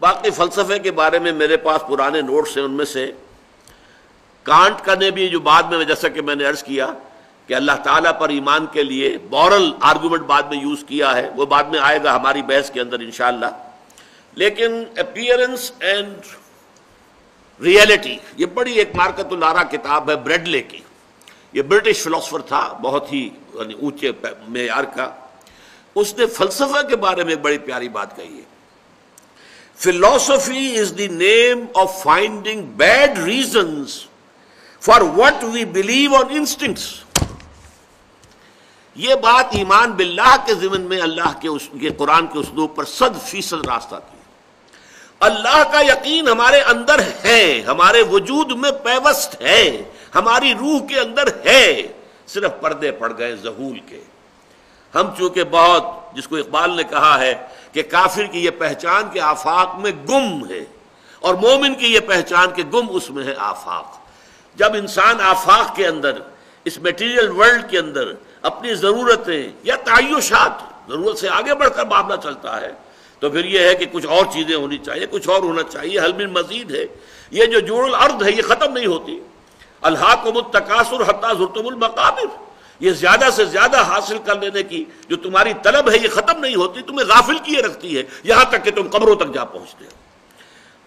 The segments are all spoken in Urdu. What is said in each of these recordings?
باقی فلسفے کے بارے میں میرے پاس پرانے نوٹس ہیں، ان میں سے کانٹ کا نے بھی جو بعد میں جیسا کہ میں نے عرض کیا کہ اللہ تعالیٰ پر ایمان کے لیے مورل آرگومنٹ بعد میں یوز کیا ہے، وہ بعد میں آئے گا ہماری بحث کے اندر انشاءاللہ. لیکن اپیئرنس اینڈ ریئلٹی یہ بڑی ایک مارکت الارا کتاب ہے بریڈلے کی. یہ برٹش فلاسفر تھا، بہت ہی اونچے معیار کا. اس نے فلسفہ کے بارے میں بڑی پیاری بات کہی ہے. Philosophy is the name of finding bad reasons for what we believe on instincts. یہ بات ایمان باللہ کے ضمن میں اللہ کے قرآن کے اسلوب پر 100% راستہ تھی. اللہ کا یقین ہمارے اندر ہے، ہمارے وجود میں پیوست ہے، ہماری روح کے اندر ہے، صرف پردے پڑ گئے ذہول کے. ہم چونکہ بہت، جس کو اقبال نے کہا ہے کہ کافر کی یہ پہچان کے آفاق میں گم ہے اور مومن کی یہ پہچان کے گم اس میں ہے آفاق. جب انسان آفاق کے اندر، اس میٹیریل ورلڈ کے اندر اپنی ضرورتیں یا تعیشات، ضرورت سے آگے بڑھ کر معاملہ چلتا ہے، تو پھر یہ ہے کہ کچھ اور چیزیں ہونی چاہیے، کچھ اور ہونا چاہیے. حل من مزید ہے. یہ جو جوڑ الارض ہے یہ ختم نہیں ہوتی. الہاکم التکاثر حتی زرتم المقابر. یہ زیادہ سے زیادہ حاصل کر لینے کی جو تمہاری طلب ہے یہ ختم نہیں ہوتی، تمہیں غافل کیے رکھتی ہے یہاں تک کہ تم قبروں تک جا پہنچتے ہو.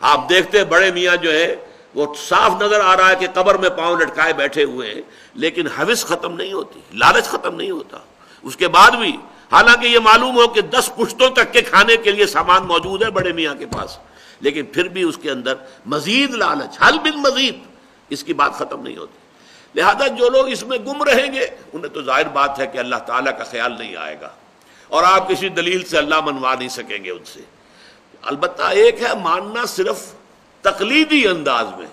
آپ دیکھتے ہیں بڑے میاں جو ہے وہ صاف نظر آ رہا ہے کہ قبر میں پاؤں لٹکائے بیٹھے ہوئے ہیں، لیکن ہوس ختم نہیں ہوتی، لالچ ختم نہیں ہوتا. اس کے بعد بھی حالانکہ یہ معلوم ہو کہ 10 پشتوں تک کے کھانے کے لیے سامان موجود ہے بڑے میاں کے پاس، لیکن پھر بھی اس کے اندر مزید لالچ، حل بن مزید، اس کی بات ختم نہیں ہوتی. لہذا جو لوگ اس میں گم رہیں گے انہیں تو ظاہر بات ہے کہ اللہ تعالیٰ کا خیال نہیں آئے گا، اور آپ کسی دلیل سے اللہ منوا نہیں سکیں گے ان سے. البتہ ایک ہے ماننا صرف تقلیدی انداز میں،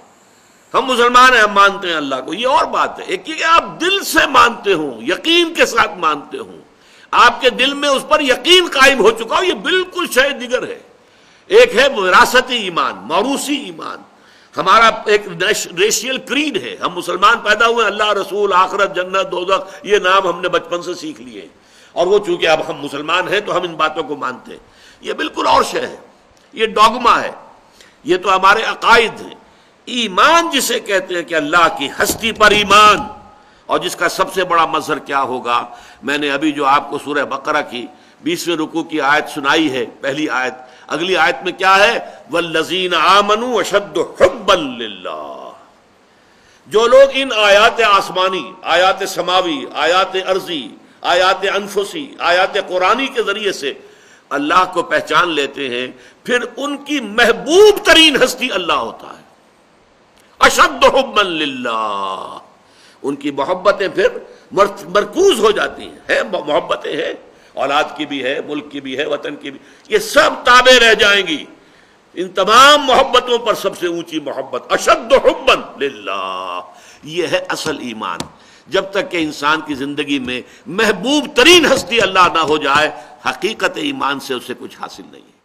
ہم مسلمان ہیں، ہم مانتے ہیں اللہ کو، یہ اور بات ہے. ایک یہ کہ آپ دل سے مانتے ہوں، یقین کے ساتھ مانتے ہوں، آپ کے دل میں اس پر یقین قائم ہو چکا ہو، یہ بالکل شے دیگر ہے. ایک ہے وراثتی ایمان، موروثی ایمان. ہمارا ایک ریشیل کریڈ ہے، ہم مسلمان پیدا ہوئے، اللہ، رسول، آخرت، جنت، دوزخ، یہ نام ہم نے بچپن سے سیکھ لیے، اور وہ چونکہ اب ہم مسلمان ہیں تو ہم ان باتوں کو مانتے ہیں. یہ بالکل اور شے ہے، یہ ڈوگما ہے، یہ تو ہمارے عقائد ہیں. ایمان جسے کہتے ہیں کہ اللہ کی ہستی پر ایمان، اور جس کا سب سے بڑا مظہر کیا ہوگا، میں نے ابھی جو آپ کو سورہ بقرہ کی 20ویں رکوع کی آیت سنائی ہے، پہلی آیت، اگلی آیت میں کیا ہے؟ والذین آمنوا اشد حبا للہ. جو لوگ ان آیات آسمانی، آیات سماوی، آیات ارضی، آیات انفسی، آیات قرآنی کے ذریعے سے اللہ کو پہچان لیتے ہیں، پھر ان کی محبوب ترین ہستی اللہ ہوتا ہے. اشد حبا للہ. ان کی محبتیں پھر مرکوز ہو جاتی ہیں، محبتیں ہیں، اولاد کی بھی ہے، ملک کی بھی ہے، وطن کی بھی، یہ سب تابع رہ جائیں گی. ان تمام محبتوں پر سب سے اونچی محبت اشد حبا للہ. یہ ہے اصل ایمان. جب تک کہ انسان کی زندگی میں محبوب ترین ہستی اللہ نہ ہو جائے، حقیقت ایمان سے اسے کچھ حاصل نہیں ہے.